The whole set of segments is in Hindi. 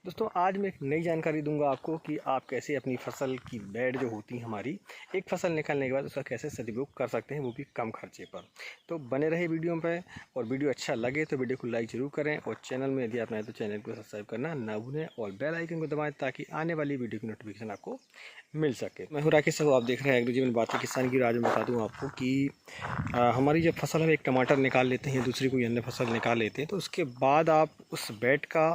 दोस्तों आज मैं एक नई जानकारी दूंगा आपको कि आप कैसे अपनी फसल की बेड जो होती है हमारी एक फसल निकालने के बाद उसका कैसे सदुपयोग कर सकते हैं, वो भी कम खर्चे पर। तो बने रहे वीडियो पे, और वीडियो अच्छा लगे तो वीडियो को लाइक ज़रूर करें, और चैनल में यदि आप नए तो चैनल को सब्सक्राइब करना ना भूलें, और बेल आइकन को दबाएं ताकि आने वाली वीडियो की नोटिफिकेशन आपको मिल सके। मैं हूँ राकेश साहू, आप देख रहे हैं एग्री जीवन बातें किसान की। आज मैं बता दूँ आपको कि हमारी जब फसल हम एक टमाटर निकाल लेते हैं, दूसरी कोई अन्य फसल निकाल लेते हैं, तो उसके बाद आप उस बेड का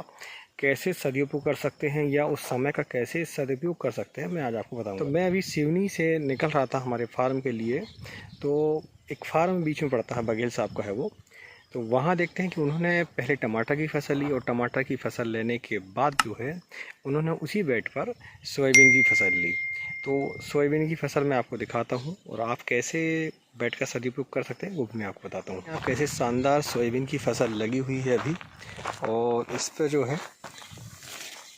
कैसे सदुपयोग कर सकते हैं या उस समय का कैसे सदुपयोग कर सकते हैं, मैं आज आपको बताऊंगा। तो मैं अभी सिवनी से निकल रहा था हमारे फार्म के लिए। तो एक फार्म बीच में पड़ता है, बघेल साहब का है वो। तो वहाँ देखते हैं कि उन्होंने पहले टमाटर की फसल ली, और टमाटर की फसल लेने के बाद जो है उन्होंने उसी बेड पर सोयाबीन की फसल ली। तो सोयाबीन की फसल मैं आपको दिखाता हूँ, और आप कैसे बेड का सदुपयोग कर सकते हैं वो भी मैं आपको बताता हूँ। यहाँ कैसे शानदार सोयाबीन की फसल लगी हुई है अभी, और इस पर जो है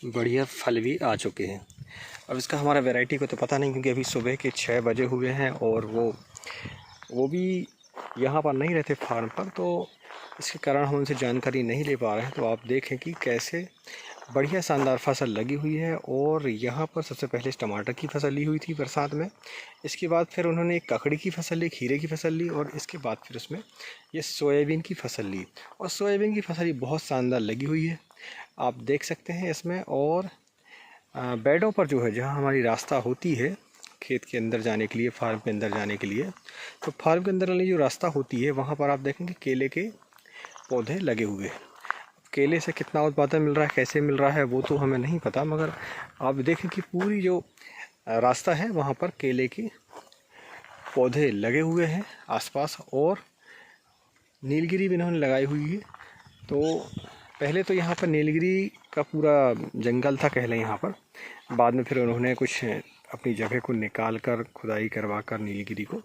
बढ़िया फल भी आ चुके हैं। अब इसका हमारा वैरायटी को तो पता नहीं, क्योंकि अभी सुबह के 6 बजे हुए हैं, और वो भी यहाँ पर नहीं रहते फार्म पर, तो इसके कारण हम उनसे जानकारी नहीं ले पा रहे हैं। तो आप देखें कि कैसे बढ़िया शानदार फसल लगी हुई है। और यहाँ पर सबसे पहले टमाटर की फसल ली हुई थी बरसात में, इसके बाद फिर उन्होंने एक ककड़ी की फसल ली, खीरे की फसल ली, और इसके बाद फिर उसमें ये सोयाबीन की फसल ली। और सोयाबीन की फसल ये बहुत शानदार लगी हुई है, आप देख सकते हैं इसमें। और बेडों पर जो है, जहाँ हमारी रास्ता होती है खेत के अंदर जाने के लिए, फार्म के अंदर जाने के लिए, तो फार्म के अंदर वाली जो रास्ता होती है वहाँ पर आप देखेंगे केले के पौधे लगे हुए हैं। केले से कितना उत्पादन मिल रहा है, कैसे मिल रहा है, वो तो हमें नहीं पता, मगर आप देखें कि पूरी जो रास्ता है वहाँ पर केले के पौधे लगे हुए हैं आसपास, और नीलगिरी भी इन्होंने लगाई हुई है। तो पहले तो यहाँ पर नीलगिरी का पूरा जंगल था कह लें यहाँ पर, बाद में फिर उन्होंने कुछ अपनी जगह को निकाल कर खुदाई करवा कर नीलगिरी को,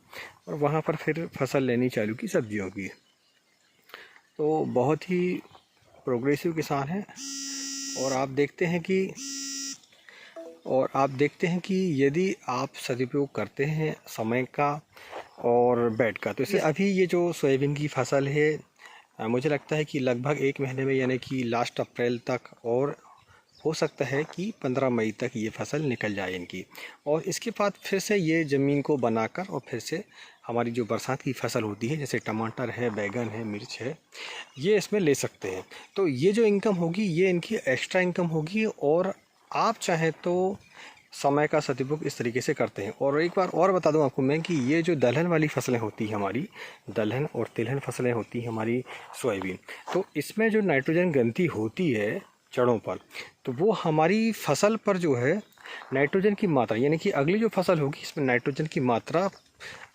और वहाँ पर फिर फसल लेनी चालू की सब्जियों की। तो बहुत ही प्रोग्रेसिव किसान है। और आप देखते हैं कि यदि आप सदुपयोग करते हैं समय का और बेड का, तो इसे अभी ये जो सोयाबीन की फसल है, मुझे लगता है कि लगभग 1 महीने में, यानी कि लास्ट अप्रैल तक, और हो सकता है कि 15 मई तक ये फसल निकल जाए इनकी। और इसके बाद फिर से ये ज़मीन को बनाकर, और फिर से हमारी जो बरसात की फसल होती है, जैसे टमाटर है, बैगन है, मिर्च है, ये इसमें ले सकते हैं। तो ये जो इनकम होगी ये इनकी एक्स्ट्रा इनकम होगी। और आप चाहें तो समय का सदुपयोग इस तरीके से करते हैं। और एक बार और बता दूं आपको मैं कि ये जो दलहन वाली फसलें होती हैं हमारी, दलहन और तिलहन फसलें होती हैं हमारी सोयाबीन, तो इसमें जो नाइट्रोजन ग्रंथि होती है जड़ों पर, तो वो हमारी फसल पर जो है नाइट्रोजन की मात्रा, यानी कि अगली जो फसल होगी इसमें नाइट्रोजन की मात्रा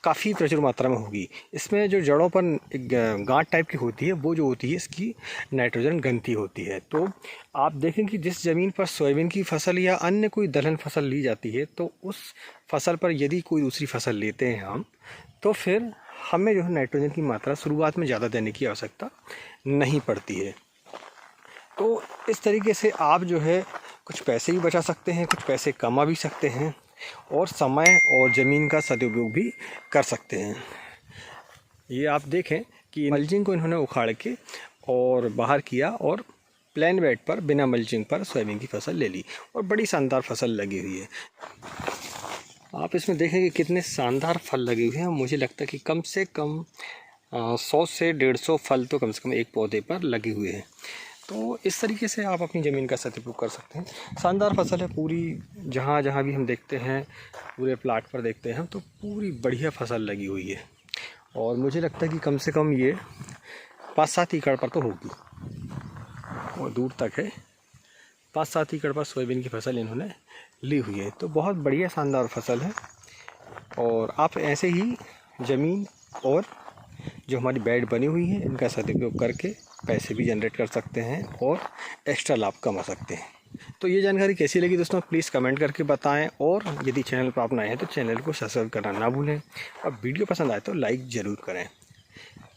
काफ़ी प्रचुर मात्रा में होगी। इसमें जो जड़ों पर एक गांठ टाइप की होती है, वो जो होती है इसकी नाइट्रोजन ग्रंथि होती है। तो आप देखें कि जिस ज़मीन पर सोयाबीन की फसल या अन्य कोई दलहन फसल ली जाती है, तो उस फसल पर यदि कोई दूसरी फसल लेते हैं हम, तो फिर हमें जो है नाइट्रोजन की मात्रा शुरुआत में ज़्यादा देने की आवश्यकता नहीं पड़ती है। तो इस तरीके से आप जो है कुछ पैसे भी बचा सकते हैं, कुछ पैसे कमा भी सकते हैं, और समय और ज़मीन का सदुपयोग भी कर सकते हैं। ये आप देखें कि मल्चिंग को इन्होंने उखाड़ के और बाहर किया, और प्लेन बेड पर बिना मल्चिंग पर सोयाबीन की फसल ले ली, और बड़ी शानदार फसल लगी हुई है। आप इसमें देखेंगे कितने शानदार फल लगे हुए हैं। मुझे लगता है कि कम से कम 100 से 150 फल तो कम से कम एक पौधे पर लगे हुए हैं। तो इस तरीके से आप अपनी ज़मीन का सदुपयोग कर सकते हैं। शानदार फसल है पूरी, जहाँ जहाँ भी हम देखते हैं, पूरे प्लाट पर देखते हैं हम, तो पूरी बढ़िया फसल लगी हुई है। और मुझे लगता है कि कम से कम ये 5-7 एकड़ पर तो होगी, और दूर तक है। 5-7 एकड़ पर सोयाबीन की फसल इन्होंने ली हुई है। तो बहुत बढ़िया शानदार फसल है। और आप ऐसे ही ज़मीन और जो हमारी बेड बनी हुई है इनका सदुपयोग करके पैसे भी जनरेट कर सकते हैं, और एक्स्ट्रा लाभ कमा सकते हैं। तो ये जानकारी कैसी लगी दोस्तों, प्लीज़ कमेंट करके बताएं। और यदि चैनल पर आप नए हैं तो चैनल को सब्सक्राइब करना ना भूलें, और वीडियो पसंद आए तो लाइक ज़रूर करें।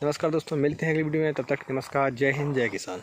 नमस्कार दोस्तों, मिलते हैं अगली वीडियो में, तब तक नमस्कार, जय हिंद, जय किसान।